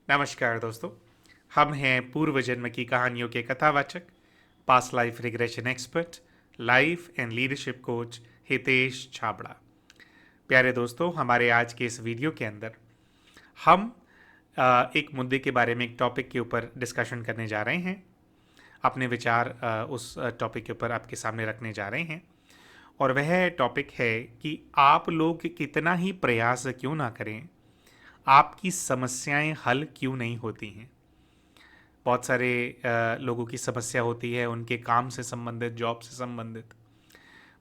नमस्कार दोस्तों। हम हैं पूर्व जन्म की कहानियों के कथावाचक, past life regression expert, life and leadership coach Hitesh Chhabra. प्यारे दोस्तों, हमारे आज के इस वीडियो के अंदर हम एक मुद्दे के बारे में, एक टॉपिक के ऊपर डिस्कशन करने जा रहे हैं। अपने विचार उस टॉपिक के ऊपर आपके सामने रखने जा रहे हैं और वह टॉपिक है कि आप लोग कितना ही प्रयास क्यों ना करें, आपकी समस्याएं हल क्यों नहीं होती हैं। बहुत सारे लोगों की समस्या होती है उनके काम से संबंधित, जॉब से संबंधित।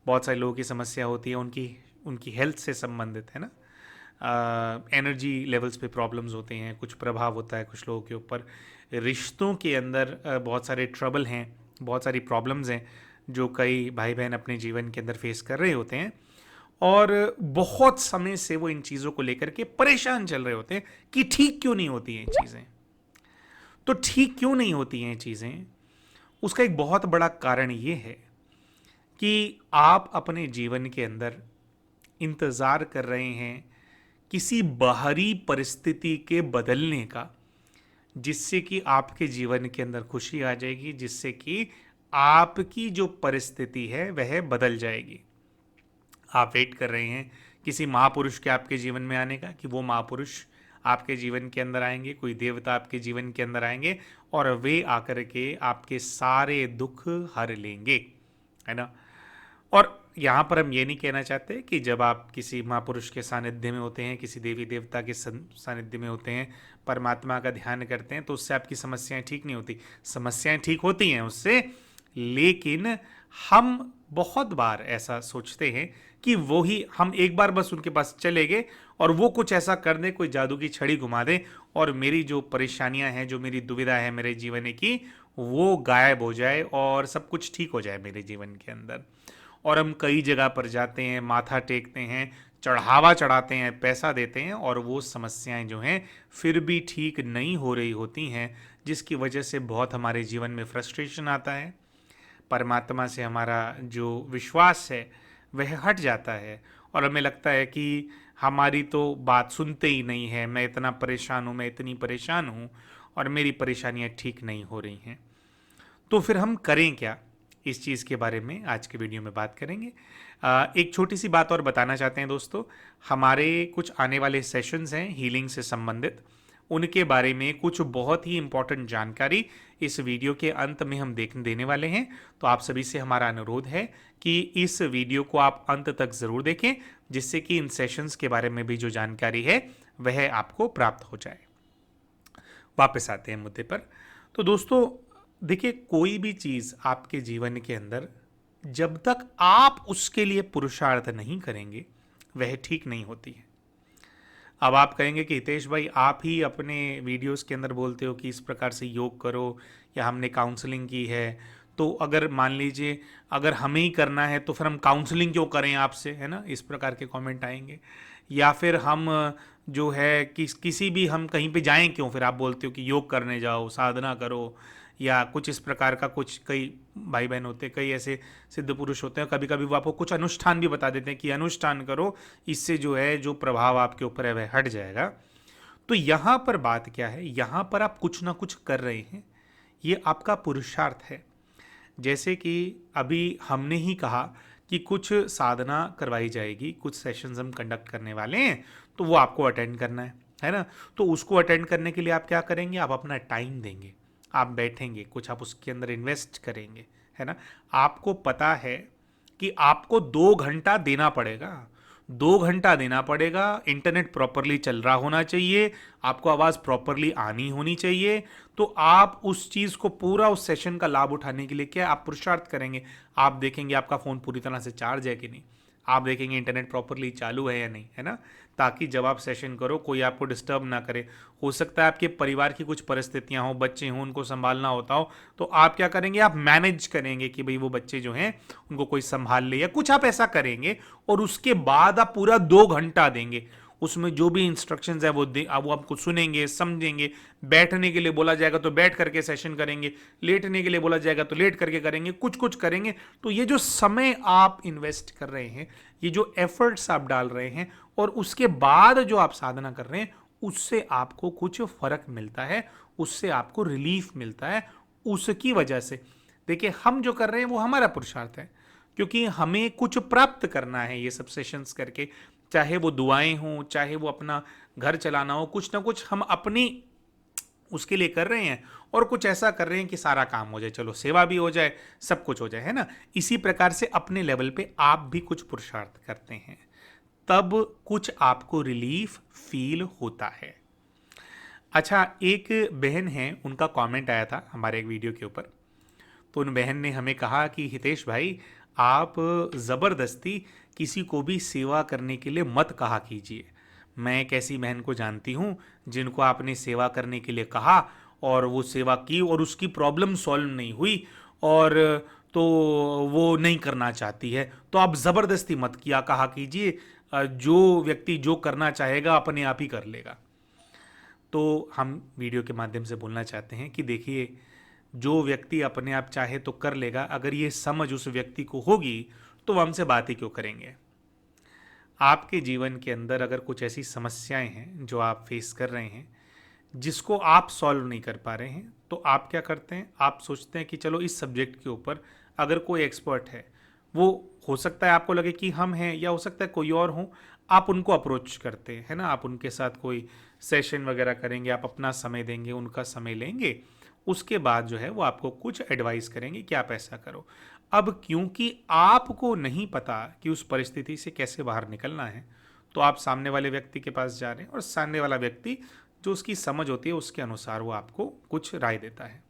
बहुत सारे लोगों की समस्या होती है उनकी उनकी हेल्थ से संबंधित, है ना। एनर्जी लेवल्स पे प्रॉब्लम्स होते हैं, कुछ प्रभाव होता है कुछ लोगों के ऊपर। रिश्तों के अंदर बहुत सारे ट्रबल हैं, बहुत सारी प्रॉब्लम्स हैं जो कई भाई बहन अपने जीवन के अंदर फेस कर रहे होते हैं और बहुत समय से वो इन चीज़ों को लेकर के परेशान चल रहे होते हैं कि ठीक क्यों नहीं होती हैं चीज़ें। तो ठीक क्यों नहीं होती हैं चीज़ें, उसका एक बहुत बड़ा कारण ये है कि आप अपने जीवन के अंदर इंतज़ार कर रहे हैं किसी बाहरी परिस्थिति के बदलने का, जिससे कि आपके जीवन के अंदर खुशी आ जाएगी, जिससे कि आपकी जो परिस्थिति है वह बदल जाएगी। आप वेट कर रहे हैं किसी महापुरुष के आपके जीवन में आने का, कि वो महापुरुष आपके जीवन के अंदर आएंगे, कोई देवता आपके जीवन के अंदर आएंगे और वे आकर के आपके सारे दुख हर लेंगे, है ना। और यहाँ पर हम ये नहीं कहना चाहते कि जब आप किसी महापुरुष के सानिध्य में होते हैं, किसी देवी देवता के सानिध्य में होते हैं, परमात्मा का ध्यान करते हैं, तो उससे आपकी समस्याएं ठीक नहीं होती। समस्याएं ठीक होती हैं उससे, लेकिन हम बहुत बार ऐसा सोचते हैं कि वो ही हम एक बार बस उनके पास चले गए और वो कुछ ऐसा कर दे, कोई जादू की छड़ी घुमा दे और मेरी जो परेशानियां हैं, जो मेरी दुविधा है मेरे जीवन की, वो गायब हो जाए और सब कुछ ठीक हो जाए मेरे जीवन के अंदर। और हम कई जगह पर जाते हैं, माथा टेकते हैं, चढ़ावा चढ़ाते हैं, पैसा देते हैं और वो समस्याएं जो हैं फिर भी ठीक नहीं हो रही होती हैं, जिसकी वजह से बहुत हमारे जीवन में फ्रस्ट्रेशन आता है। परमात्मा से हमारा जो विश्वास है वह हट जाता है और हमें लगता है कि हमारी तो बात सुनते ही नहीं है, मैं इतना परेशान हूँ, मैं इतनी परेशान हूँ और मेरी परेशानियाँ ठीक नहीं हो रही हैं। तो फिर हम करें क्या, इस चीज़ के बारे में आज के वीडियो में बात करेंगे। एक छोटी सी बात और बताना चाहते हैं दोस्तों, हमारे कुछ आने वाले सेशंस हैं हीलिंग से संबंधित, उनके बारे में कुछ बहुत ही इंपॉर्टेंट जानकारी इस वीडियो के अंत में हम देने वाले हैं। तो आप सभी से हमारा अनुरोध है कि इस वीडियो को आप अंत तक ज़रूर देखें, जिससे कि इन सेशंस के बारे में भी जो जानकारी है वह आपको प्राप्त हो जाए। वापस आते हैं मुद्दे पर। तो दोस्तों देखिए, कोई भी चीज़ आपके जीवन के अंदर जब तक आप उसके लिए पुरुषार्थ नहीं करेंगे वह ठीक नहीं होती है। अब आप कहेंगे कि हितेश भाई, आप ही अपने वीडियोस के अंदर बोलते हो कि इस प्रकार से योग करो, या हमने काउंसलिंग की है, तो अगर मान लीजिए अगर हमें ही करना है तो फिर हम काउंसलिंग क्यों करें आपसे, है ना, इस प्रकार के कमेंट आएंगे। या फिर हम जो है किसी भी हम कहीं पे जाएं क्यों, फिर आप बोलते हो कि योग करने जाओ, साधना करो, या कुछ इस प्रकार का। कुछ कई भाई बहन होते हैं, कई ऐसे सिद्ध पुरुष होते हैं, कभी कभी वो आपको कुछ अनुष्ठान भी बता देते हैं कि अनुष्ठान करो, इससे जो है जो प्रभाव आपके ऊपर है वह हट जाएगा। तो यहाँ पर बात क्या है, यहाँ पर आप कुछ ना कुछ कर रहे हैं, ये आपका पुरुषार्थ है। जैसे कि अभी हमने ही कहा कि कुछ साधना करवाई जाएगी, कुछ सेशंस हम कंडक्ट करने वाले हैं, तो वो आपको अटेंड करना है ना। तो उसको अटेंड करने के लिए आप क्या करेंगे, आप अपना टाइम देंगे, आप बैठेंगे, कुछ आप उसके अंदर इन्वेस्ट करेंगे, है ना। आपको पता है कि आपको 2 घंटा देना पड़ेगा, 2 घंटा देना पड़ेगा। इंटरनेट प्रॉपरली चल रहा होना चाहिए, आपको आवाज़ प्रॉपरली आनी होनी चाहिए। तो आप उस चीज़ को पूरा, उस सेशन का लाभ उठाने के लिए क्या आप पुरुषार्थ करेंगे। आप देखेंगे आपका फ़ोन पूरी तरह से चार्ज है कि नहीं, आप देखेंगे इंटरनेट प्रॉपरली चालू है या नहीं, है ना, ताकि जब आप सेशन करो कोई आपको डिस्टर्ब ना करे। हो सकता है आपके परिवार की कुछ परिस्थितियां हो, बच्चे हों, उनको संभालना होता हो, तो आप क्या करेंगे, आप मैनेज करेंगे कि भाई वो बच्चे जो हैं उनको कोई संभाल ले, या कुछ आप ऐसा करेंगे। और उसके बाद आप पूरा 2 घंटा देंगे, उसमें जो भी इंस्ट्रक्शंस है वो वो आपको सुनेंगे, समझेंगे। बैठने के लिए बोला जाएगा तो बैठ करके सेशन करेंगे, लेटने के लिए बोला जाएगा तो लेट करके करेंगे, कुछ कुछ करेंगे। तो ये जो समय आप इन्वेस्ट कर रहे हैं, ये जो एफर्ट्स आप डाल रहे हैं, और उसके बाद जो आप साधना कर रहे हैं, उससे आपको कुछ फर्क मिलता है, उससे आपको रिलीफ मिलता है। उसकी वजह से देखिए, हम जो कर रहे हैं वो हमारा पुरुषार्थ है, क्योंकि हमें कुछ प्राप्त करना है ये सब सेशंस करके, चाहे वो दुआएं हों, चाहे वो अपना घर चलाना हो, कुछ ना कुछ हम अपनी उसके लिए कर रहे हैं, और कुछ ऐसा कर रहे हैं कि सारा काम हो जाए, चलो सेवा भी हो जाए, सब कुछ हो जाए, है ना। इसी प्रकार से अपने लेवल पे आप भी कुछ पुरुषार्थ करते हैं, तब कुछ आपको रिलीफ फील होता है। अच्छा, एक बहन है, उनका कमेंट आया था हमारे एक वीडियो के ऊपर। तो उन बहन ने हमें कहा कि हितेश भाई, आप ज़बरदस्ती किसी को भी सेवा करने के लिए मत कहा कीजिए। मैं एक ऐसी बहन को जानती हूँ जिनको आपने सेवा करने के लिए कहा, और वो सेवा की और उसकी प्रॉब्लम सॉल्व नहीं हुई, और तो वो नहीं करना चाहती है। तो आप ज़बरदस्ती मत किया कहा कीजिए, जो व्यक्ति जो करना चाहेगा अपने आप ही कर लेगा। तो हम वीडियो के माध्यम से बोलना चाहते हैं कि देखिए, जो व्यक्ति अपने आप चाहे तो कर लेगा, अगर ये समझ उस व्यक्ति को होगी तो वो हमसे बात ही क्यों करेंगे। आपके जीवन के अंदर अगर कुछ ऐसी समस्याएं हैं जो आप फेस कर रहे हैं, जिसको आप सॉल्व नहीं कर पा रहे हैं, तो आप क्या करते हैं, आप सोचते हैं कि चलो इस सब्जेक्ट के ऊपर अगर कोई एक्सपर्ट है, वो हो सकता है आपको लगे कि हम हैं, या हो सकता है कोई और हो, आप उनको अप्रोच करते हैं, है ना। आप उनके साथ कोई सेशन वगैरह करेंगे, आप अपना समय देंगे, उनका समय लेंगे, उसके बाद जो है वो आपको कुछ एडवाइस करेंगे कि आप ऐसा करो। अब क्योंकि आपको नहीं पता कि उस परिस्थिति से कैसे बाहर निकलना है, तो आप सामने वाले व्यक्ति के पास जा रहे हैं, और सामने वाला व्यक्ति जो उसकी समझ होती है उसके अनुसार वो आपको कुछ राय देता है।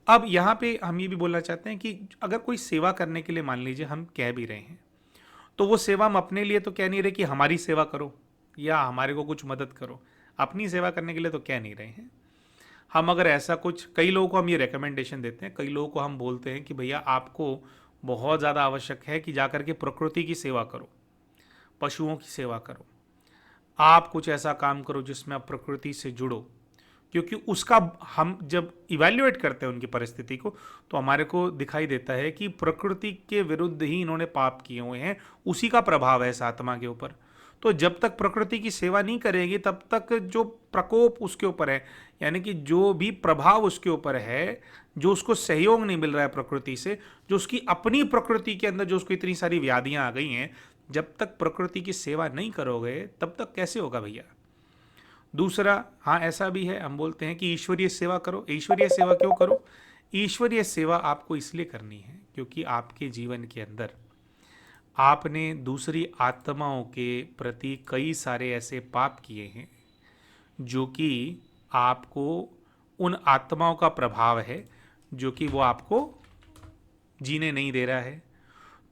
अब यहाँ पे हम ये भी बोलना चाहते हैं कि अगर कोई सेवा करने के लिए मान लीजिए हम कह भी रहे हैं, तो वो सेवा हम अपने लिए तो कह नहीं रहे कि हमारी सेवा करो या हमारे को कुछ मदद करो, अपनी सेवा करने के लिए तो कह नहीं रहे हैं। हम अगर ऐसा कुछ, कई लोगों को हम ये रिकमेंडेशन देते हैं, कई लोगों को हम बोलते हैं कि भैया आपको बहुत ज़्यादा आवश्यक है कि जाकर के प्रकृति की सेवा करो, पशुओं की सेवा करो, आप कुछ ऐसा काम करो जिसमें आप प्रकृति से जुड़ो, क्योंकि उसका हम जब इवैल्यूएट करते हैं उनकी परिस्थिति को, तो हमारे को दिखाई देता है कि प्रकृति के विरुद्ध ही इन्होंने पाप किए हुए हैं, उसी का प्रभाव है इस आत्मा के ऊपर। तो जब तक प्रकृति की सेवा नहीं करेगी, तब तक जो प्रकोप उसके ऊपर है, यानी कि जो भी प्रभाव उसके ऊपर है, जो उसको सहयोग नहीं मिल रहा है प्रकृति से, जो उसकी अपनी प्रकृति के अंदर जो उसको इतनी सारी व्याधियां आ गई हैं, जब तक प्रकृति की सेवा नहीं करोगे तब तक कैसे होगा भैया। दूसरा, हाँ ऐसा भी है, हम बोलते हैं कि ईश्वरीय सेवा करो। ईश्वरीय सेवा क्यों करो? ईश्वरीय सेवा आपको इसलिए करनी है क्योंकि आपके जीवन के अंदर आपने दूसरी आत्माओं के प्रति कई सारे ऐसे पाप किए हैं जो कि आपको, उन आत्माओं का प्रभाव है जो कि वो आपको जीने नहीं दे रहा है।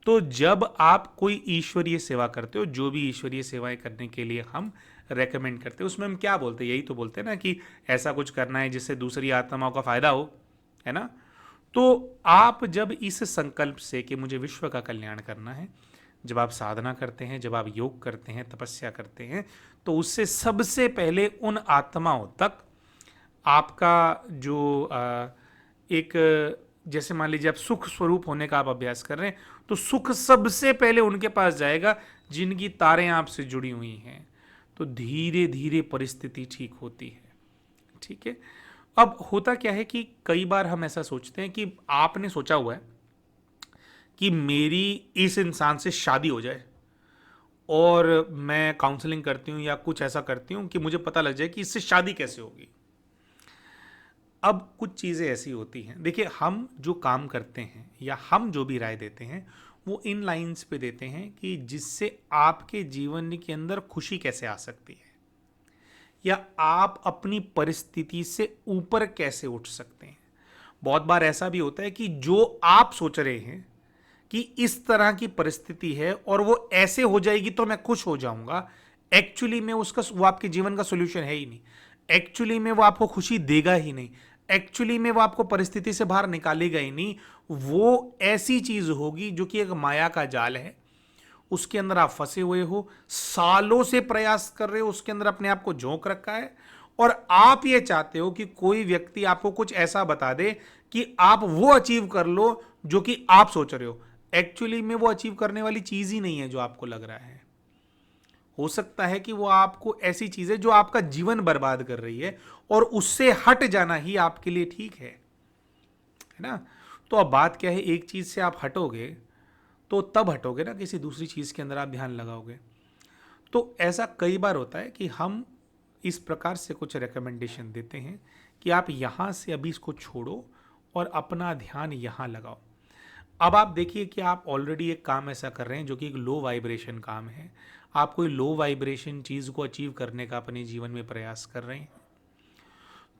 तो जब आप कोई ईश्वरीय सेवा करते हो, जो भी ईश्वरीय सेवाएं करने के लिए हम रेकमेंड करते हैं, उसमें हम क्या बोलते हैं, यही तो बोलते हैं ना कि ऐसा कुछ करना है जिससे दूसरी आत्माओं का फायदा हो, है ना। तो आप जब इस संकल्प से कि मुझे विश्व का कल्याण करना है, जब आप साधना करते हैं, जब आप योग करते हैं, तपस्या करते हैं, तो उससे सबसे पहले उन आत्माओं तक आपका जो एक, जैसे मान लीजिए आप सुख स्वरूप होने का आप अभ्यास कर रहे हैं, तो सुख सबसे पहले उनके पास जाएगा जिनकी तारें आपसे जुड़ी हुई हैं। तो धीरे धीरे परिस्थिति ठीक होती है। ठीक है। अब होता क्या है कि कई बार हम ऐसा सोचते हैं कि आपने सोचा हुआ है कि मेरी इस इंसान से शादी हो जाए, और मैं काउंसलिंग करती हूँ या कुछ ऐसा करती हूँ कि मुझे पता लग जाए कि इससे शादी कैसे होगी। अब कुछ चीज़ें ऐसी होती हैं, देखिए हम जो काम करते हैं या हम जो भी राय देते हैं वो इन लाइंस पे देते हैं कि जिससे आपके जीवन के अंदर खुशी कैसे आ सकती है, या आप अपनी परिस्थिति से ऊपर कैसे उठ सकते हैं। बहुत बार ऐसा भी होता है कि जो आप सोच रहे हैं कि इस तरह की परिस्थिति है और वो ऐसे हो जाएगी तो मैं खुश हो जाऊंगा, एक्चुअली में उसका, वो आपके जीवन का सोल्यूशन है ही नहीं। एक्चुअली में वो आपको खुशी देगा ही नहीं, एक्चुअली में वो आपको परिस्थिति से बाहर निकालेगा ही नहीं। वो ऐसी चीज होगी जो कि एक माया का जाल है, उसके अंदर आप फंसे हुए हो, सालों से प्रयास कर रहे हो, उसके अंदर अपने आप को झोंक रखा है, और आप ये चाहते हो कि कोई व्यक्ति आपको कुछ ऐसा बता दे कि आप वो अचीव कर लो जो कि आप सोच रहे हो। एक्चुअली में वो अचीव करने वाली चीज ही नहीं है जो आपको लग रहा है। हो सकता है कि वो आपको ऐसी चीज़ें जो आपका जीवन बर्बाद कर रही है और उससे हट जाना ही आपके लिए ठीक है ना। तो अब बात क्या है, एक चीज़ से आप हटोगे तो तब हटोगे ना, किसी दूसरी चीज़ के अंदर आप ध्यान लगाओगे। तो ऐसा कई बार होता है कि हम इस प्रकार से कुछ रिकमेंडेशन देते हैं कि आप यहाँ से अभी इसको छोड़ो और अपना ध्यान यहाँ लगाओ। अब आप देखिए कि आप ऑलरेडी एक काम ऐसा कर रहे हैं जो कि एक लो वाइब्रेशन काम है। आप कोई लो वाइब्रेशन चीज़ को अचीव करने का अपने जीवन में प्रयास कर रहे हैं।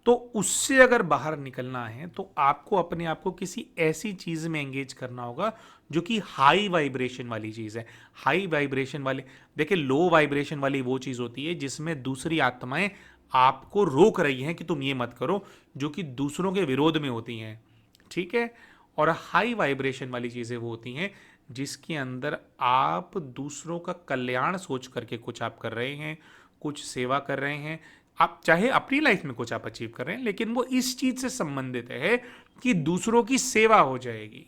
तो उससे अगर बाहर निकलना है तो आपको अपने आप को किसी ऐसी चीज में एंगेज करना होगा जो कि हाई वाइब्रेशन वाली चीज है। हाई वाइब्रेशन वाले, देखिए लो वाइब्रेशन वाली वो चीज होती है जिसमें दूसरी आत्माएं आपको रोक रही हैं कि तुम ये मत करो, जो कि दूसरों के विरोध में होती हैं, ठीक है। और हाई वाइब्रेशन वाली चीजें वो होती हैं जिसके अंदर आप दूसरों का कल्याण सोच करके कुछ आप कर रहे हैं, कुछ सेवा कर रहे हैं। आप चाहे अपनी लाइफ में कुछ आप अचीव कर रहे हैं, लेकिन वो इस चीज से संबंधित है कि दूसरों की सेवा हो जाएगी।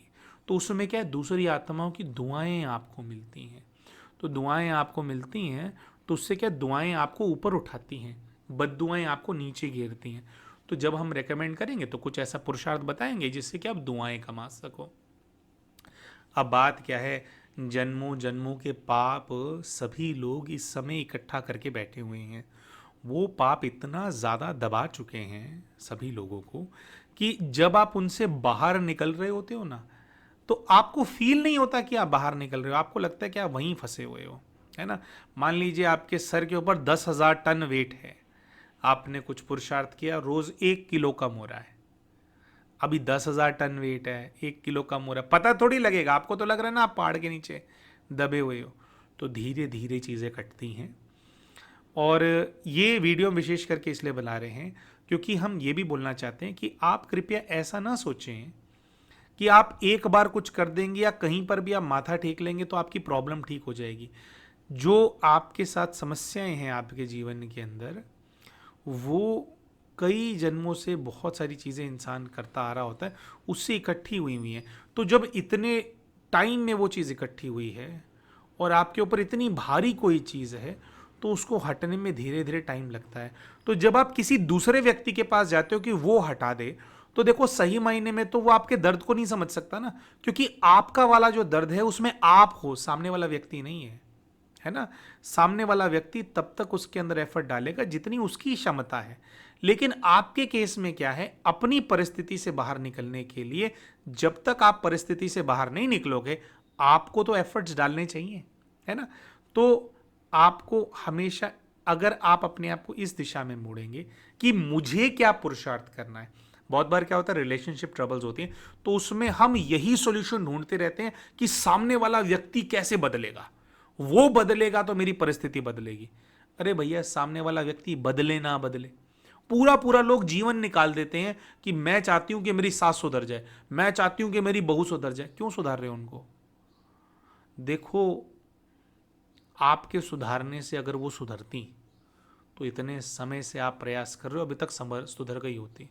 तो उसमें क्या है, दूसरी आत्माओं की दुआएं आपको मिलती हैं। तो दुआएं आपको मिलती हैं तो उससे क्या, दुआएं आपको ऊपर उठाती हैं, बद्दुआएं आपको नीचे गिरती हैं। तो जब हम रेकमेंड करेंगे तो कुछ ऐसा पुरुषार्थ बताएंगे जिससे कि आप दुआएं कमा सको। अब बात क्या है, जन्मों जन्मों के पाप सभी लोग इस समय इकट्ठा करके बैठे हुए हैं। वो पाप इतना ज़्यादा दबा चुके हैं सभी लोगों को कि जब आप उनसे बाहर निकल रहे होते हो ना, तो आपको फील नहीं होता कि आप बाहर निकल रहे हो, आपको लगता है कि आप वहीं फंसे हुए हो, है ना। मान लीजिए आपके सर के ऊपर 10,000 टन वेट है, आपने कुछ पुरुषार्थ किया, रोज 1 किलो कम हो रहा है। अभी 10,000 टन वेट है, 1 किलो कम हो रहा है, पता थोड़ी लगेगा, आपको तो लग रहा है ना आप पहाड़ के नीचे दबे हुए हो। तो धीरे धीरे चीज़ें कटती हैं। और ये वीडियो विशेष करके इसलिए बना रहे हैं क्योंकि हम ये भी बोलना चाहते हैं कि आप कृपया ऐसा ना सोचें कि आप एक बार कुछ कर देंगे या कहीं पर भी आप माथा टेक लेंगे तो आपकी प्रॉब्लम ठीक हो जाएगी। जो आपके साथ समस्याएं हैं आपके जीवन के अंदर, वो कई जन्मों से बहुत सारी चीज़ें इंसान करता आ रहा होता है, उससे इकट्ठी हुई हुई हैं। तो जब इतने टाइम में वो चीज़ इकट्ठी हुई है और आपके ऊपर इतनी भारी कोई चीज़ है, तो उसको हटने में धीरे धीरे टाइम लगता है। तो जब आप किसी दूसरे व्यक्ति के पास जाते हो कि वो हटा दे, तो देखो सही मायने में तो वो आपके दर्द को नहीं समझ सकता ना, क्योंकि आपका वाला जो दर्द है उसमें आप हो, सामने वाला व्यक्ति नहीं है ना। सामने वाला व्यक्ति तब तक उसके अंदर एफर्ट डालेगा जितनी उसकी क्षमता है। लेकिन आपके केस में क्या है, अपनी परिस्थिति से बाहर निकलने के लिए जब तक आप परिस्थिति से बाहर नहीं निकलोगे, आपको तो एफर्ट्स डालने चाहिए, है ना। तो आपको हमेशा, अगर आप अपने आप को इस दिशा में मोड़ेंगे कि मुझे क्या पुरुषार्थ करना है। बहुत बार क्या होता है, रिलेशनशिप ट्रबल्स होती हैं तो उसमें हम यही सॉल्यूशन ढूंढते रहते हैं कि सामने वाला व्यक्ति कैसे बदलेगा, वो बदलेगा तो मेरी परिस्थिति बदलेगी। अरे भैया, सामने वाला व्यक्ति बदले ना बदले, पूरा पूरा लोग जीवन निकाल देते हैं कि मैं चाहती हूं कि मेरी सास सुधर जाए, मैं चाहती हूं कि मेरी बहू सुधर जाए। क्यों सुधार रहे हो उनको? देखो, आपके सुधारने से अगर वो सुधरती तो इतने समय से आप प्रयास कर रहे हो, अभी तक सुधर गई होती।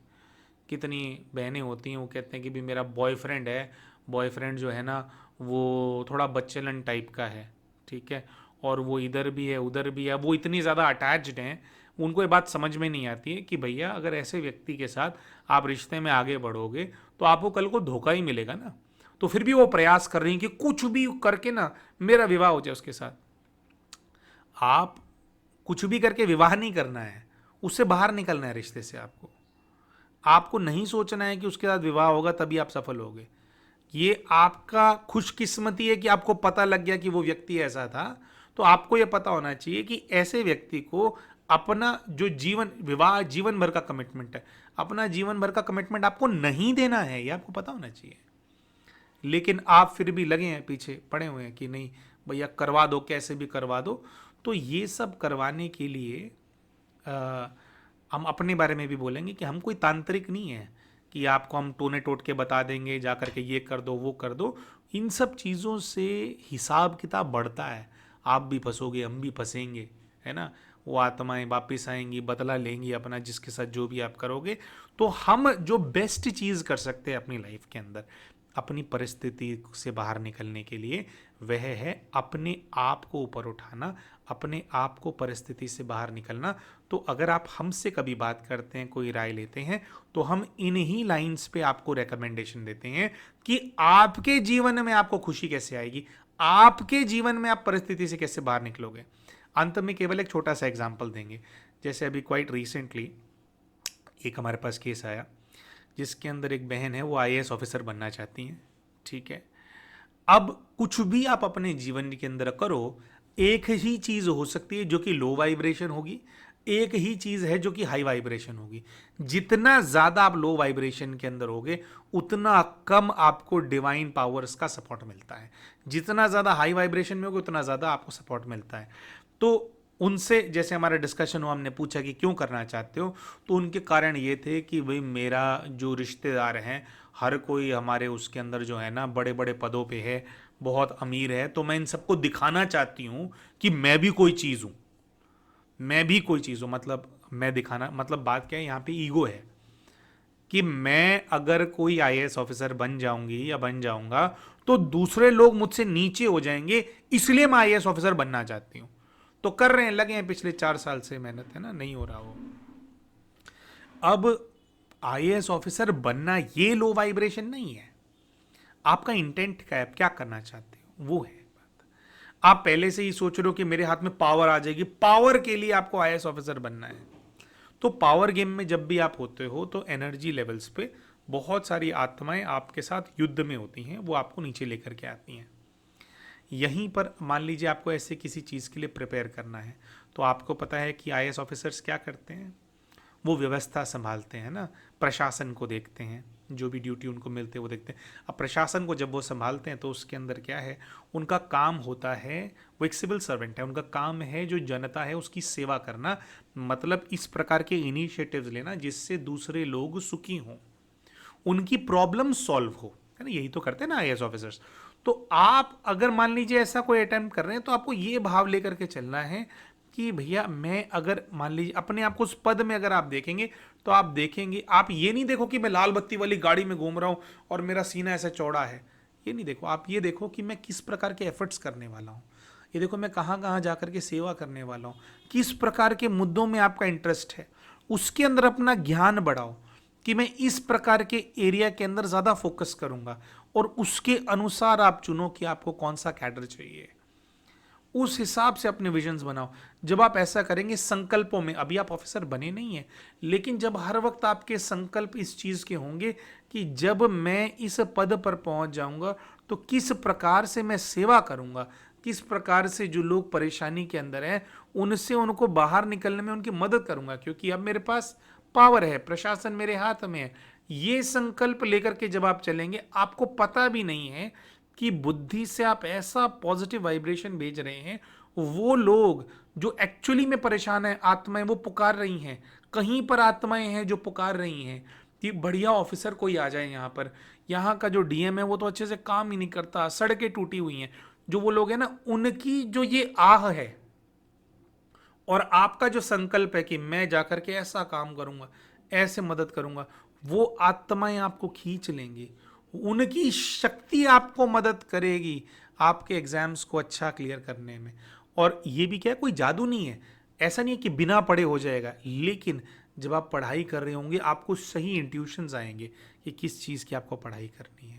कितनी बहनें होती हैं वो कहते हैं कि भी मेरा बॉयफ्रेंड है, बॉयफ्रेंड जो है ना वो थोड़ा बच्चेलन टाइप का है, ठीक है, और वो इधर भी है उधर भी है, वो इतनी ज़्यादा अटैच्ड हैं, उनको ये बात समझ में नहीं आती है कि भैया अगर ऐसे व्यक्ति के साथ आप रिश्ते में आगे बढ़ोगे तो आपको कल को धोखा ही मिलेगा ना। तो फिर भी वो प्रयास कर रही हैं कि कुछ भी करके ना मेरा विवाह हो जाए उसके साथ। आप कुछ भी करके विवाह नहीं करना है, उससे बाहर निकलना है रिश्ते से। आपको नहीं सोचना है कि उसके साथ विवाह होगा तभी आप सफल होगे। ये आपका खुशकिस्मती है कि आपको पता लग गया कि वो व्यक्ति ऐसा था। तो आपको यह पता होना चाहिए कि ऐसे व्यक्ति को अपना जो जीवन, विवाह जीवन भर का कमिटमेंट है, अपना जीवन भर का कमिटमेंट आपको नहीं देना है, ये आपको पता होना चाहिए। लेकिन आप फिर भी लगे हैं, पीछे पड़े हुए हैं कि नहीं भैया करवा दो, कैसे भी करवा दो। तो ये सब करवाने के लिए हम अपने बारे में भी बोलेंगे कि हम कोई तांत्रिक नहीं है कि आपको हम टोने टोट के बता देंगे जा करके ये कर दो वो कर दो। इन सब चीज़ों से हिसाब किताब बढ़ता है, आप भी फंसोगे हम भी फंसेंगे, है ना। वो आत्माएं वापस आएंगी, बदला लेंगी अपना, जिसके साथ जो भी आप करोगे। तो हम जो बेस्ट चीज़ कर सकते हैं अपनी लाइफ के अंदर, अपनी परिस्थिति से बाहर निकलने के लिए, वह है अपने आप को ऊपर उठाना, अपने आप को परिस्थिति से बाहर निकलना। तो अगर आप हमसे कभी बात करते हैं, कोई राय लेते हैं, तो हम इन्हीं लाइंस पे आपको रेकमेंडेशन देते हैं कि आपके जीवन में आपको खुशी कैसे आएगी, आपके जीवन में आप परिस्थिति से कैसे बाहर निकलोगे। अंत में केवल एक छोटा सा एग्जाम्पल देंगे। जैसे अभी क्वाइट रिसेंटली एक हमारे पास केस आया जिसके अंदर एक बहन है, वो आईएएस ऑफिसर बनना चाहती हैं, ठीक है। अब कुछ भी आप अपने जीवन के अंदर करो, एक ही चीज हो सकती है जो कि लो वाइब्रेशन होगी, एक ही चीज है जो कि हाई वाइब्रेशन होगी। जितना ज्यादा आप लो वाइब्रेशन के अंदर होगे, उतना कम आपको डिवाइन पावर्स का सपोर्ट मिलता है। जितना ज्यादा हाई वाइब्रेशन में होगे, उतना ज्यादा आपको सपोर्ट मिलता है। तो उनसे जैसे हमारा डिस्कशन हुआ, हमने पूछा कि क्यों करना चाहते हो, तो उनके कारण ये थे कि भाई मेरा जो रिश्तेदार हैं, हर कोई हमारे उसके अंदर जो है ना बड़े बड़े पदों पे है, बहुत अमीर है, तो मैं इन सबको दिखाना चाहती हूँ कि मैं भी कोई चीज़ हूँ, मैं भी कोई चीज़ हूँ। मतलब मैं दिखाना, मतलब बात क्या है यहाँ पे, ईगो है कि मैं अगर कोई आईएएस ऑफिसर बन जाऊंगी या बन जाऊंगा तो दूसरे लोग मुझसे नीचे हो जाएंगे, इसलिए मैं आईएएस ऑफिसर बनना चाहती हूँ। तो कर रहे हैं, लगे हैं पिछले 4 साल से मेहनत, है ना, नहीं हो रहा वो। अब आईएएस ऑफिसर बनना ये लो वाइब्रेशन नहीं है। आपका इंटेंट क्या है, आप क्या करना चाहते हो, वो है बात। आप पहले से ही सोच रहे हो कि मेरे हाथ में पावर आ जाएगी, पावर के लिए आपको आईएएस ऑफिसर बनना है। तो पावर गेम में जब भी आप होते हो तो एनर्जी लेवल्स पे बहुत सारी आत्माएं आपके साथ युद्ध में होती हैं, वो आपको नीचे लेकर के आती हैं। यहीं पर मान लीजिए आपको ऐसे किसी चीज़ के लिए प्रिपेयर करना है, तो आपको पता है कि आईएएस ऑफिसर्स क्या करते हैं, वो व्यवस्था संभालते हैं ना, प्रशासन को देखते हैं, जो भी ड्यूटी उनको मिलते हैं वो देखते हैं। अब प्रशासन को जब वो संभालते हैं तो उसके अंदर क्या है, उनका काम होता है, वो एक सिविल सर्वेंट है, उनका काम है जो जनता है उसकी सेवा करना, मतलब इस प्रकार के इनिशिएटिव्स लेना जिससे दूसरे लोग सुखी हों, उनकी प्रॉब्लम सॉल्व हो, है ना। यही तो करते हैं ना आईएएस ऑफिसर्स। तो आप अगर मान लीजिए ऐसा कोई अटेम्प्ट कर रहे हैं, तो आपको ये भाव लेकर के चलना है कि भैया मैं अगर मान लीजिए अपने आप को उस पद में अगर आप देखेंगे, तो आप देखेंगे, आप ये नहीं देखो कि मैं लाल बत्ती वाली गाड़ी में घूम रहा हूं और मेरा सीना ऐसा चौड़ा है, ये नहीं देखो। आप ये देखो कि मैं किस प्रकार के एफर्ट्स करने वाला हूँ, ये देखो मैं कहाँ कहाँ जाकर के सेवा करने वाला हूँ, किस प्रकार के मुद्दों में आपका इंटरेस्ट है, उसके अंदर अपना ज्ञान बढ़ाओ कि मैं इस प्रकार के एरिया के अंदर ज़्यादा फोकस करूंगा, और उसके अनुसार आप चुनो कि आपको कौन सा कैडर चाहिए, उस हिसाब से अपने विजन्स बनाओ। जब आप ऐसा करेंगे संकल्पों में, अभी आप ऑफिसर बने नहीं हैं, लेकिन जब हर वक्त आपके संकल्प इस चीज़ के होंगे कि जब मैं इस पद पर पहुंच जाऊंगा तो किस प्रकार से मैं सेवा करूंगा, किस प्रकार से जो लोग परेशानी के अंदर हैं उनसे उनको बाहर निकलने में उनकी मदद करूंगा, क्योंकि अब मेरे पास पावर है, प्रशासन मेरे हाथ में है। ये संकल्प लेकर के जब आप चलेंगे, आपको पता भी नहीं है कि बुद्धि से आप ऐसा पॉजिटिव वाइब्रेशन भेज रहे हैं, वो लोग जो एक्चुअली में परेशान है, आत्माएं वो पुकार रही हैं, कहीं पर आत्माएं हैं जो पुकार रही हैं कि बढ़िया ऑफिसर कोई आ जाए यहाँ पर। यहाँ का जो डीएम है वो तो अच्छे से काम ही नहीं करता, सड़कें टूटी हुई हैं। जो वो लोग हैं ना, उनकी जो ये आह है और आपका जो संकल्प है कि मैं जाकर के ऐसा काम करूंगा, ऐसे मदद करूंगा, वो आत्माएं आपको खींच लेंगी, उनकी शक्ति आपको मदद करेगी आपके एग्जाम्स को अच्छा क्लियर करने में। और ये भी क्या है, कोई जादू नहीं है, ऐसा नहीं है कि बिना पढ़े हो जाएगा, लेकिन जब आप पढ़ाई कर रहे होंगे आपको सही इंट्यूशंस आएंगे कि किस चीज़ की आपको पढ़ाई करनी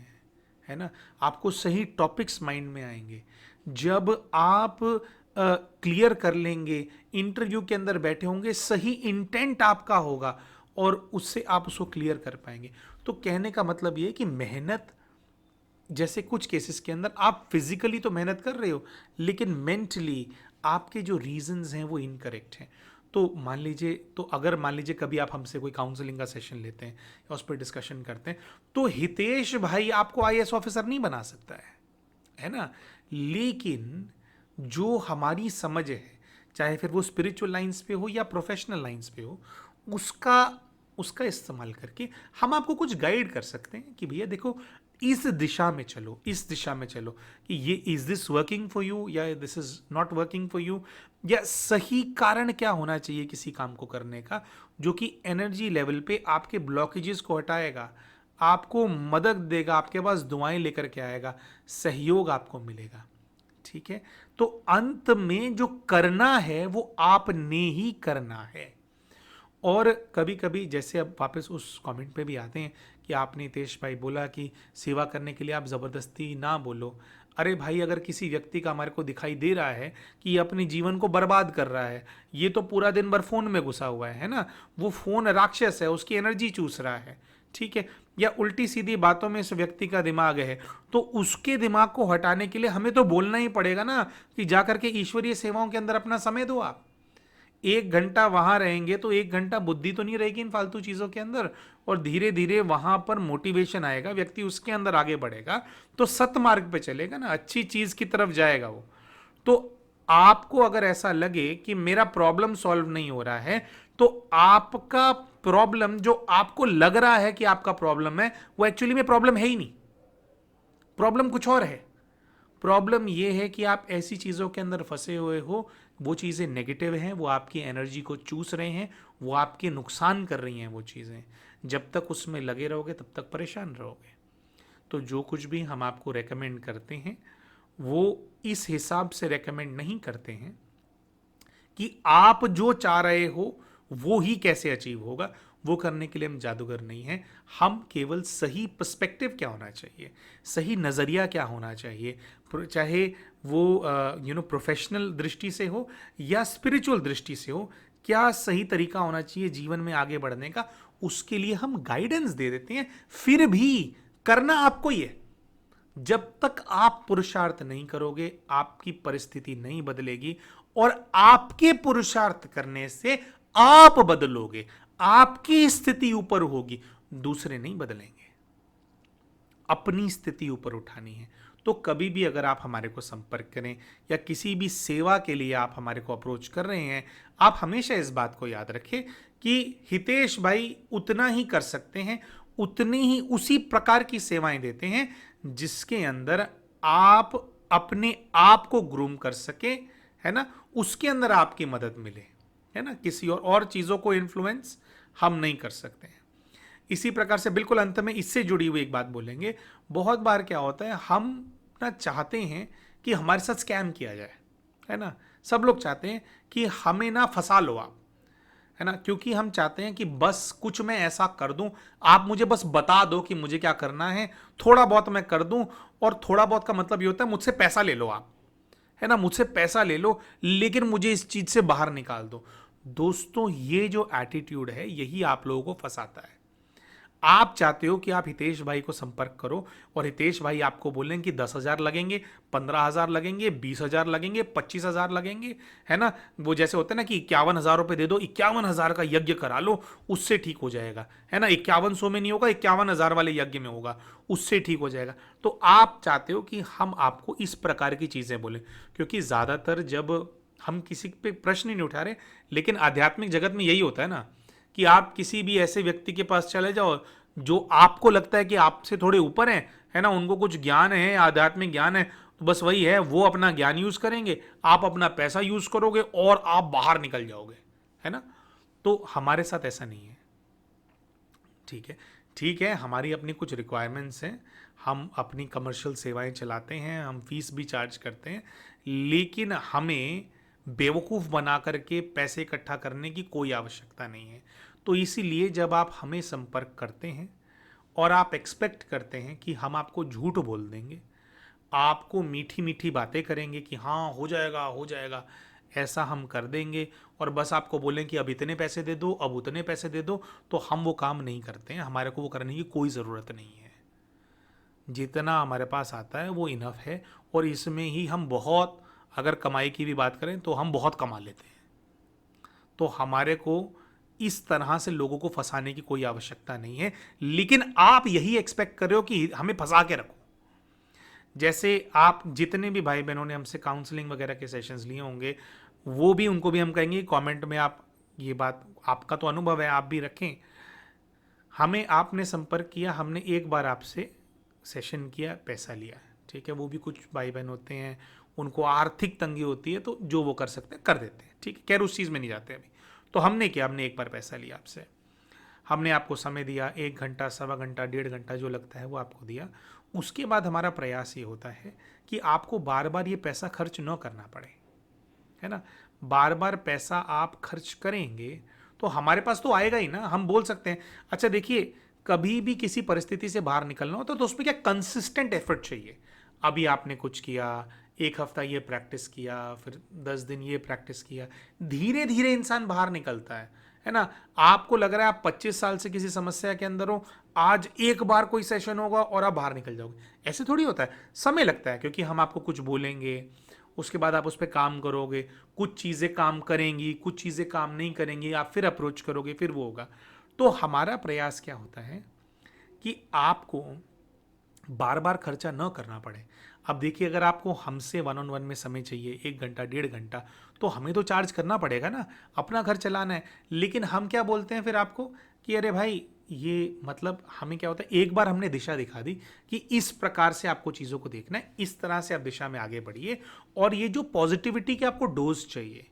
है ना। आपको सही टॉपिक्स माइंड में आएंगे। जब आप क्लियर कर लेंगे, इंटरव्यू के अंदर बैठे होंगे, सही इंटेंट आपका होगा और उससे आप उसको क्लियर कर पाएंगे। तो कहने का मतलब ये है कि मेहनत, जैसे कुछ केसेस के अंदर आप फिजिकली तो मेहनत कर रहे हो, लेकिन मेंटली आपके जो रीजंस हैं वो इनकरेक्ट हैं। तो मान लीजिए, तो अगर मान लीजिए कभी आप हमसे कोई काउंसलिंग का सेशन लेते हैं या उस पर डिस्कशन करते हैं, तो हितेश भाई आपको आईएएस ऑफिसर नहीं बना सकता है ना। लेकिन जो हमारी समझ है, चाहे फिर वो स्पिरिचुअल लाइंस पे हो या प्रोफेशनल लाइंस पे हो, उसका उसका इस्तेमाल करके हम आपको कुछ गाइड कर सकते हैं कि भैया देखो, इस दिशा में चलो, इस दिशा में चलो, कि ये is this working for you या this is not working for you, या सही कारण क्या होना चाहिए किसी काम को करने का, जो कि एनर्जी लेवल पे आपके ब्लॉकेजेस को हटाएगा, आपको मदद देगा, आपके पास दुआएं लेकर के आएगा, सहयोग आपको मिलेगा। ठीक है, तो अंत में जो करना है वो आपने ही करना है। और कभी कभी जैसे अब वापस उस कमेंट पे भी आते हैं कि आपने हितेश भाई बोला कि सेवा करने के लिए आप ज़बरदस्ती ना बोलो। अरे भाई, अगर किसी व्यक्ति का हमारे को दिखाई दे रहा है कि ये अपने जीवन को बर्बाद कर रहा है, ये तो पूरा दिन भर फोन में घुसा हुआ है ना, वो फोन राक्षस है, उसकी एनर्जी चूस रहा है, ठीक है, या उल्टी सीधी बातों में इस व्यक्ति का दिमाग है, तो उसके दिमाग को हटाने के लिए हमें तो बोलना ही पड़ेगा ना कि जाकर के ईश्वरीय सेवाओं के अंदर अपना समय दो आप। 1 घंटा वहां रहेंगे तो 1 घंटा बुद्धि तो नहीं रहेगी इन फालतू चीजों के अंदर, और धीरे धीरे वहां पर मोटिवेशन आएगा, व्यक्ति उसके अंदर आगे बढ़ेगा, तो सतमार्ग पे चलेगा ना, अच्छी चीज की तरफ जाएगा वो। तो आपको अगर ऐसा लगे कि मेरा प्रॉब्लम सॉल्व नहीं हो रहा है, तो आपका प्रॉब्लम जो आपको लग रहा है कि आपका प्रॉब्लम है, वो एक्चुअली में प्रॉब्लम है ही नहीं, प्रॉब्लम कुछ और है। प्रॉब्लम यह है कि आप ऐसी चीज़ों के अंदर फंसे हुए हो, वो चीज़ें नेगेटिव हैं, वो आपकी एनर्जी को चूस रहे हैं, वो आपके नुकसान कर रही हैं वो चीज़ें। जब तक उसमें लगे रहोगे तब तक परेशान रहोगे। तो जो कुछ भी हम आपको रेकमेंड करते हैं वो इस हिसाब से रेकमेंड नहीं करते हैं कि आप जो चाह रहे हो वो ही कैसे अचीव होगा। वो करने के लिए हम जादूगर नहीं हैं, हम केवल सही पर्सपेक्टिव क्या होना चाहिए, सही नज़रिया क्या होना चाहिए, चाहे वो प्रोफेशनल दृष्टि से हो या स्पिरिचुअल दृष्टि से हो, क्या सही तरीका होना चाहिए जीवन में आगे बढ़ने का, उसके लिए हम गाइडेंस दे देते हैं। फिर भी करना आपको ही है। जब तक आप पुरुषार्थ नहीं करोगे, आपकी परिस्थिति नहीं बदलेगी, और आपके पुरुषार्थ करने से आप बदलोगे, आपकी स्थिति ऊपर होगी, दूसरे नहीं बदलेंगे। अपनी स्थिति ऊपर उठानी है। तो कभी भी अगर आप हमारे को संपर्क करें या किसी भी सेवा के लिए आप हमारे को अप्रोच कर रहे हैं, आप हमेशा इस बात को याद रखें कि हितेश भाई उतना ही कर सकते हैं, उतनी ही उसी प्रकार की सेवाएं देते हैं जिसके अंदर आप अपने आप को ग्रूम कर सके, है ना, उसके अंदर आपकी मदद मिले, है ना, किसी और चीज़ों को इन्फ्लुएंस हम नहीं कर सकते हैं। इसी प्रकार से बिल्कुल अंत में इससे जुड़ी हुई एक बात बोलेंगे। बहुत बार क्या होता है, हम ना चाहते हैं कि हमारे साथ स्कैम किया जाए, है ना, सब लोग चाहते हैं कि हमें ना फंसा लो आप, है ना, क्योंकि हम चाहते हैं कि बस कुछ मैं ऐसा कर दूं, आप मुझे बस बता दो कि मुझे क्या करना है, थोड़ा बहुत मैं कर दूं। और थोड़ा बहुत का मतलब ये होता है मुझसे पैसा ले लो आप, है ना, मुझसे पैसा ले लो लेकिन मुझे इस चीज से बाहर निकाल दो। दोस्तों, ये जो एटीट्यूड है यही आप लोगों को फंसाता है। आप चाहते हो कि आप हितेश भाई को संपर्क करो और हितेश भाई आपको बोलें कि 10,000 लगेंगे, 15,000 लगेंगे, 20,000 लगेंगे, 25,000 लगेंगे, है ना, वो जैसे होता है ना कि 51,000 रुपये दे दो, 51,000 का यज्ञ करा लो, उससे ठीक हो जाएगा, है ना, 5100 में नहीं होगा, 51,000 वाले यज्ञ में होगा, उससे ठीक हो जाएगा। तो आप चाहते हो कि हम आपको इस प्रकार की चीज़ें बोलें, क्योंकि ज़्यादातर जब हम किसी पे प्रश्न नहीं उठा रहे, लेकिन आध्यात्मिक जगत में यही होता है ना कि आप किसी भी ऐसे व्यक्ति के पास चले जाओ जो आपको लगता है कि आपसे थोड़े ऊपर हैं, है ना, उनको कुछ ज्ञान है, आध्यात्मिक ज्ञान है, तो बस वही है, वो अपना ज्ञान यूज करेंगे, आप अपना पैसा यूज करोगे और आप बाहर निकल जाओगे, है ना। तो हमारे साथ ऐसा नहीं है। ठीक है, ठीक है, हमारी अपनी कुछ रिक्वायरमेंट्स हैं, हम अपनी कमर्शियल सेवाएं चलाते हैं, हम फीस भी चार्ज करते हैं, लेकिन हमें बेवकूफ़ बना करके पैसे इकट्ठा करने की कोई आवश्यकता नहीं है। तो इसीलिए जब आप हमें संपर्क करते हैं और आप एक्सपेक्ट करते हैं कि हम आपको झूठ बोल देंगे, आपको मीठी मीठी बातें करेंगे कि हाँ हो जाएगा हो जाएगा, ऐसा हम कर देंगे, और बस आपको बोलें कि अब इतने पैसे दे दो, अब उतने पैसे दे दो, तो हम वो काम नहीं करते हैं, हमारे को वो करने की कोई ज़रूरत नहीं है। जितना हमारे पास आता है वो इनफ है, और इसमें ही हम बहुत, अगर कमाई की भी बात करें तो हम बहुत कमा लेते हैं। तो हमारे को इस तरह से लोगों को फंसाने की कोई आवश्यकता नहीं है, लेकिन आप यही एक्सपेक्ट कर रहे हो कि हमें फंसा के रखो। जैसे आप जितने भी भाई बहनों ने हमसे काउंसलिंग वगैरह के सेशंस लिए होंगे, वो भी, उनको भी हम कहेंगे कमेंट में आप ये बात, आपका तो अनुभव है, आप भी रखें। हमें आपने संपर्क किया, हमने एक बार आपसे सेशन किया, पैसा लिया, ठीक है, वो भी कुछ भाई बहन होते हैं, उनको आर्थिक तंगी होती है, तो जो वो कर सकते हैं कर देते हैं, ठीक है, खैर उस चीज़ में नहीं जाते अभी। तो हमने किया, हमने एक बार पैसा लिया आपसे, हमने आपको समय दिया, 1 घंटा, सवा घंटा, 1.5 घंटा जो लगता है वो आपको दिया। उसके बाद हमारा प्रयास ये होता है कि आपको बार बार ये पैसा खर्च न करना पड़े, है ना। बार बार पैसा आप खर्च करेंगे तो हमारे पास तो आएगा ही ना। हम बोल सकते हैं, अच्छा देखिए, कभी भी किसी परिस्थिति से बाहर निकलना हो तो उसमें क्या कंसिस्टेंट एफर्ट चाहिए। अभी आपने कुछ किया, 1 हफ्ता ये प्रैक्टिस किया, फिर 10 दिन ये प्रैक्टिस किया, धीरे धीरे इंसान बाहर निकलता है ना। आपको लग रहा है आप 25 साल से किसी समस्या के अंदर हो, आज एक बार कोई सेशन होगा और आप बाहर निकल जाओगे, ऐसे थोड़ी होता है। समय लगता है, क्योंकि हम आपको कुछ बोलेंगे, उसके बाद आप उस पर काम करोगे, कुछ चीज़ें काम करेंगी, कुछ चीज़ें काम नहीं करेंगी, आप फिर अप्रोच करोगे, फिर वो होगा। तो हमारा प्रयास क्या होता है कि आपको बार बार खर्चा न करना पड़े। अब देखिए, अगर आपको हमसे 1-on-1 में समय चाहिए, 1 घंटा, 1.5 घंटा, तो हमें तो चार्ज करना पड़ेगा ना, अपना घर चलाना है। लेकिन हम क्या बोलते हैं फिर आपको कि अरे भाई, ये मतलब हमें क्या होता है, एक बार हमने दिशा दिखा दी कि इस प्रकार से आपको चीज़ों को देखना है, इस तरह से आप दिशा में आगे बढ़िए। और ये जो पॉजिटिविटी के आपको डोज चाहिए,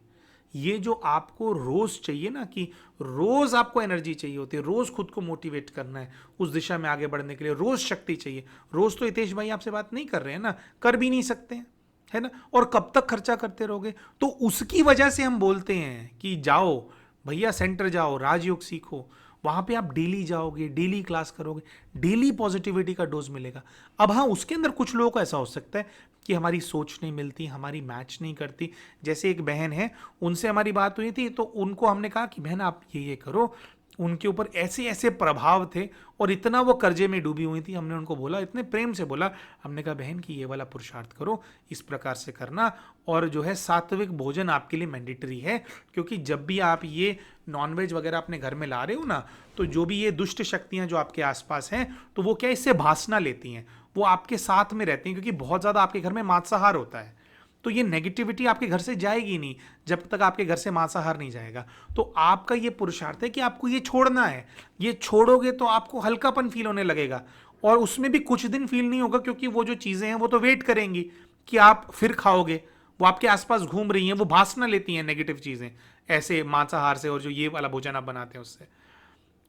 ये जो आपको रोज चाहिए ना, कि रोज आपको एनर्जी चाहिए होती है, रोज खुद को मोटिवेट करना है उस दिशा में आगे बढ़ने के लिए, रोज शक्ति चाहिए। रोज तो हितेश भाई आपसे बात नहीं कर रहे हैं ना, कर भी नहीं सकते हैं, है ना। और कब तक खर्चा करते रहोगे। तो उसकी वजह से हम बोलते हैं कि जाओ भैया, सेंटर जाओ, राजयोग सीखो, वहां पे आप डेली जाओगे, डेली क्लास करोगे, डेली पॉजिटिविटी का डोज मिलेगा। अब हाँ, उसके अंदर कुछ लोगों को ऐसा हो सकता है कि हमारी सोच नहीं मिलती, हमारी मैच नहीं करती। जैसे एक बहन है, उनसे हमारी बात हुई थी, तो उनको हमने कहा कि बहन आप ये करो। उनके ऊपर ऐसे ऐसे प्रभाव थे और इतना वो कर्जे में डूबी हुई थी। हमने उनको बोला, इतने प्रेम से बोला, हमने कहा बहन कि ये वाला पुरुषार्थ करो, इस प्रकार से करना, और जो है सात्विक भोजन आपके लिए मैंडेटरी है। क्योंकि जब भी आप ये नॉनवेज वगैरह अपने घर में ला रहे हो ना, तो जो भी ये दुष्ट शक्तियां जो आपके आसपास हैं, तो वो क्या इससे भासना लेती हैं, वो आपके साथ में रहती हैं। क्योंकि बहुत ज़्यादा आपके घर में मांसाहार होता है, तो ये नेगेटिविटी आपके घर से जाएगी नहीं जब तक आपके घर से मांसाहार नहीं जाएगा। तो आपका ये पुरुषार्थ है कि आपको ये छोड़ना है। ये छोड़ोगे तो आपको हल्कापन फील होने लगेगा, और उसमें भी कुछ दिन फील नहीं होगा, क्योंकि वो जो चीज़ें हैं वो तो वेट करेंगी कि आप फिर खाओगे। वो आपके आसपास घूम रही हैं, वो भासना लेती हैं नेगेटिव चीज़ें, ऐसे मांसाहार से और जो ये वाला भोजन आप बनाते हैं उससे।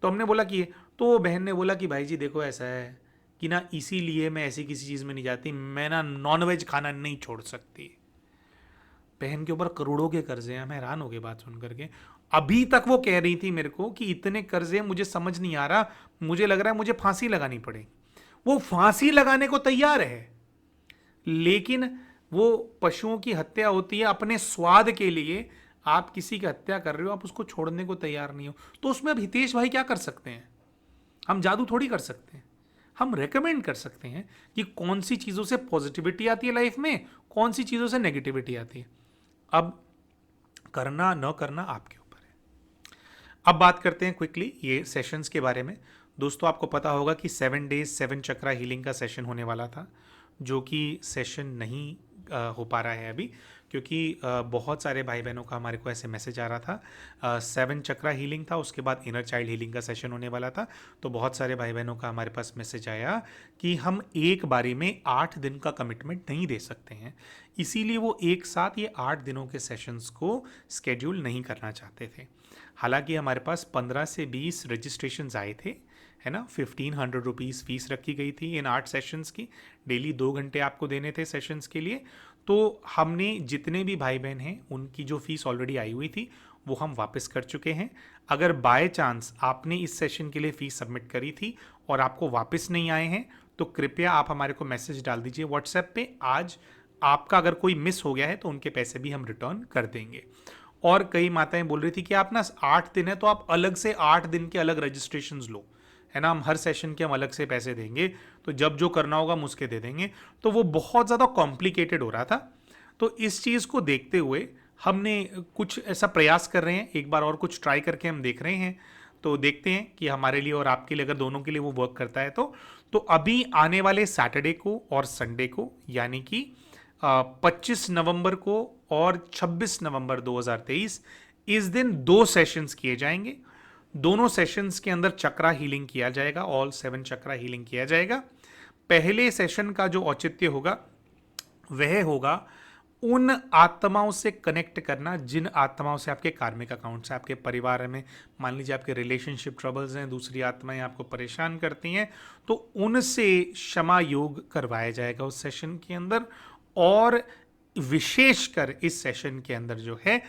तो हमने बोला कि, तो बहन ने बोला कि भाई जी देखो, ऐसा है कि ना, इसीलिए मैं ऐसी किसी चीज़ में नहीं जाती, मैं ना नॉनवेज खाना नहीं छोड़ सकती। बहन के ऊपर करोड़ों के कर्जे हैं। मैं हैरान हो गई बात सुन करके। अभी तक वो कह रही थी मेरे को कि इतने कर्जे, मुझे समझ नहीं आ रहा, मुझे लग रहा है मुझे फांसी लगानी पड़ेगी। वो फांसी लगाने को तैयार है, लेकिन वो पशुओं की हत्या होती है अपने स्वाद के लिए। आप किसी की हत्या कर रहे हो, आप उसको छोड़ने को तैयार नहीं हो, तो उसमें अब हितेश भाई क्या कर सकते हैं। हम जादू थोड़ी कर सकते हैं। हम रेकमेंड कर सकते हैं कि कौन सी चीज़ों से पॉजिटिविटी आती है लाइफ में, कौन सी चीज़ों से नेगेटिविटी आती है। अब करना न करना आपके ऊपर है। अब बात करते हैं क्विकली ये सेशंस के बारे में। दोस्तों, आपको पता होगा कि 7 डेज 7 चक्रा हीलिंग का सेशन होने वाला था, जो कि सेशन नहीं हो पा रहा है अभी, क्योंकि बहुत सारे भाई बहनों का हमारे को ऐसे मैसेज आ रहा था। 7 चक्रा हीलिंग था, उसके बाद इनर चाइल्ड हीलिंग का सेशन होने वाला था। तो बहुत सारे भाई बहनों का हमारे पास मैसेज आया कि हम एक बारी में 8 दिन का कमिटमेंट नहीं दे सकते हैं, इसीलिए वो एक साथ ये 8 दिनों के सेशंस को स्केड्यूल नहीं करना चाहते थे। हालांकि हमारे पास 15 से 20 रजिस्ट्रेशंस आए थे, है ना। 1500 रुपीज़ फीस रखी गई थी इन 8 सेशंस की। डेली 2 घंटे आपको देने थे सेशंस के लिए। तो हमने जितने भी भाई बहन हैं, उनकी जो फीस ऑलरेडी आई हुई थी वो हम वापस कर चुके हैं। अगर बाय चांस आपने इस सेशन के लिए फ़ीस सबमिट करी थी और आपको वापस नहीं आए हैं, तो कृपया आप हमारे को मैसेज डाल दीजिए व्हाट्सएप पे। आज आपका अगर कोई मिस हो गया है तो उनके पैसे भी हम रिटर्न कर देंगे। और कई माताएं बोल रही थी कि आप ना 8 दिन है तो आप अलग से 8 दिन के अलग रजिस्ट्रेशंस लो, है ना। हम हर सेशन के हम अलग से पैसे देंगे, तो जब जो करना होगा हम उसके दे देंगे। तो वो बहुत ज़्यादा कॉम्प्लिकेटेड हो रहा था। तो इस चीज़ को देखते हुए हमने कुछ ऐसा प्रयास कर रहे हैं, एक बार और कुछ ट्राई करके हम देख रहे हैं। तो देखते हैं कि हमारे लिए और आपके लिए, अगर दोनों के लिए वो वर्क करता है तो अभी आने वाले सैटरडे को और संडे को, यानी कि 25 नवंबर को और 26 नवंबर 2023, इस दिन 2 सेशंस किए जाएंगे। दोनों सेशंस के अंदर चक्रा हीलिंग किया जाएगा, ऑल 7 चक्रा हीलिंग किया जाएगा। पहले सेशन का जो औचित्य होगा वह होगा उन आत्माओं से कनेक्ट करना जिन आत्माओं से आपके कार्मिक अकाउंट्स है, आपके परिवार में मान लीजिए आपके रिलेशनशिप ट्रबल्स हैं, दूसरी आत्माएं आपको परेशान करती हैं, तो उनसे क्षमा योग करवाया जाएगा उस सेशन के अंदर। और विशेषकर इस सेशन के अंदर जो है,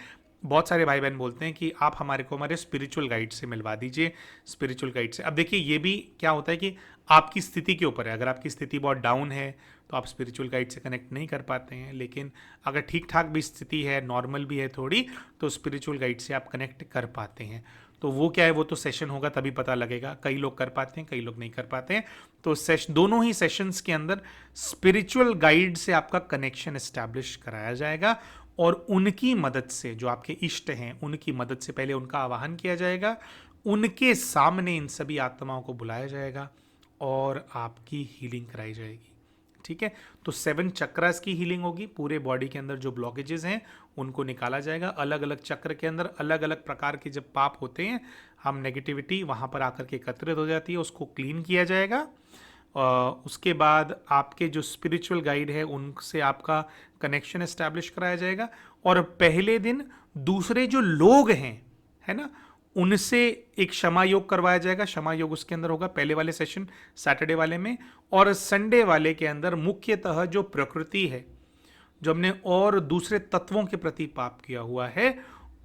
बहुत सारे भाई बहन बोलते हैं कि आप हमारे स्पिरिचुअल गाइड से मिलवा दीजिए, स्पिरिचुअल गाइड से। अब देखिए ये भी क्या होता है कि आपकी स्थिति के ऊपर है। अगर आपकी स्थिति बहुत डाउन है तो आप स्पिरिचुअल गाइड से कनेक्ट नहीं कर पाते हैं, लेकिन अगर ठीक ठाक भी स्थिति है, नॉर्मल भी है थोड़ी, तो स्पिरिचुअल गाइड से आप कनेक्ट कर पाते हैं। तो वो क्या है, वो तो सेशन होगा तभी पता लगेगा। कई लोग कर पाते हैं, कई लोग नहीं कर पाते हैं। तो दोनों ही सेशंस के अंदर स्पिरिचुअल गाइड से आपका कनेक्शन एस्टैब्लिश कराया जाएगा और उनकी मदद से, जो आपके इष्ट हैं उनकी मदद से पहले उनका आवाहन किया जाएगा, उनके सामने इन सभी आत्माओं को बुलाया जाएगा और आपकी हीलिंग कराई जाएगी। ठीक है, तो 7 चक्रास की हीलिंग होगी। पूरे बॉडी के अंदर जो ब्लॉकेजेस हैं उनको निकाला जाएगा। अलग अलग चक्र के अंदर अलग अलग प्रकार के जब पाप होते हैं, हम नेगेटिविटी वहाँ पर आकर के एकत्रित हो जाती है, उसको क्लीन किया जाएगा। उसके बाद आपके जो स्पिरिचुअल गाइड है उनसे आपका कनेक्शन एस्टैब्लिश कराया जाएगा। और पहले दिन दूसरे जो लोग हैं, है ना, उनसे एक क्षमा योग करवाया जाएगा। क्षमा योग उसके अंदर होगा पहले वाले सेशन सैटरडे वाले में। और संडे वाले के अंदर मुख्यतः जो प्रकृति है, जो हमने और दूसरे तत्वों के प्रति पाप किया हुआ है,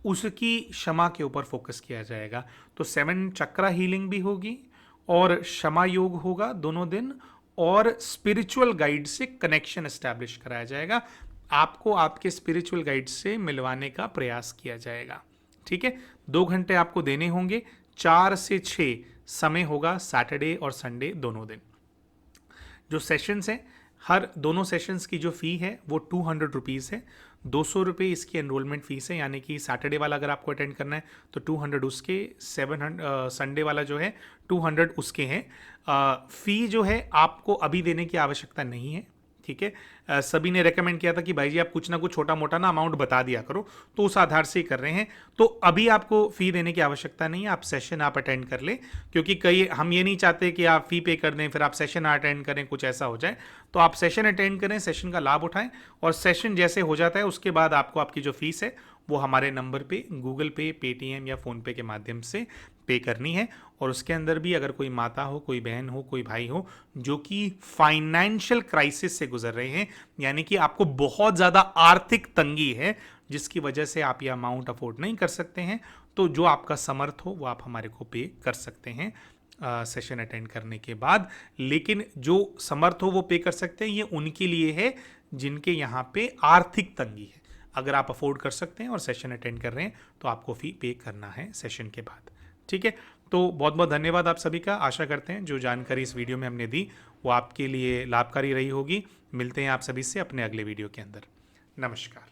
उसकी क्षमा के ऊपर फोकस किया जाएगा। तो 7 चक्रा हीलिंग भी होगी और क्षमा योग होगा दोनों दिन, और स्पिरिचुअल गाइड से कनेक्शन एस्टैब्लिश कराया जाएगा। आपको आपके स्पिरिचुअल गाइड से मिलवाने का प्रयास किया जाएगा। ठीक है, 2 घंटे आपको देने होंगे। 4 से 6 समय होगा सैटरडे और संडे दोनों दिन। जो सेशंस हैं, हर दोनों सेशंस की जो फ़ी है वो 200 रुपीज़ है। 200 रुपये इसकी एनरोलमेंट फ़ीस है, यानी कि सैटरडे वाला अगर आपको अटेंड करना है तो 200 उसके, 700 संडे वाला जो है 200 उसके हैं। फ़ी जो है आपको अभी देने की आवश्यकता नहीं है। ठीक है, सभी ने रेकमेंड किया था कि भाई जी आप कुछ ना कुछ छोटा मोटा ना अमाउंट बता दिया करो, तो उस आधार से ही कर रहे हैं। तो अभी आपको फ़ी देने की आवश्यकता नहीं है, आप सेशन आप अटेंड कर ले, क्योंकि कई हम ये नहीं चाहते कि आप फ़ी पे कर दें फिर आप सेशन अटेंड करें, कुछ ऐसा हो जाए। तो आप सेशन अटेंड करें, सेशन का लाभ उठाएं, और सेशन जैसे हो जाता है उसके बाद आपको आपकी जो फीस है वो हमारे नंबर पे गूगल पे, पेटीएम या फ़ोनपे के माध्यम से पे करनी है। और उसके अंदर भी अगर कोई माता हो, कोई बहन हो, कोई भाई हो जो कि फाइनेंशियल क्राइसिस से गुजर रहे हैं, यानी कि आपको बहुत ज़्यादा आर्थिक तंगी है जिसकी वजह से आप ये अमाउंट अफोर्ड नहीं कर सकते हैं, तो जो आपका समर्थ हो वो आप हमारे को पे कर सकते हैं सेशन अटेंड करने के बाद। लेकिन जो समर्थ हो वो पे कर सकते हैं, ये उनके लिए है जिनके यहाँ पे आर्थिक तंगी है। अगर आप अफोर्ड कर सकते हैं और सेशन अटेंड कर रहे हैं तो आपको फ़ी पे करना है सेशन के बाद। ठीक है, तो बहुत बहुत धन्यवाद आप सभी का। आशा करते हैं जो जानकारी इस वीडियो में हमने दी वो आपके लिए लाभकारी रही होगी। मिलते हैं आप सभी से अपने अगले वीडियो के अंदर। नमस्कार।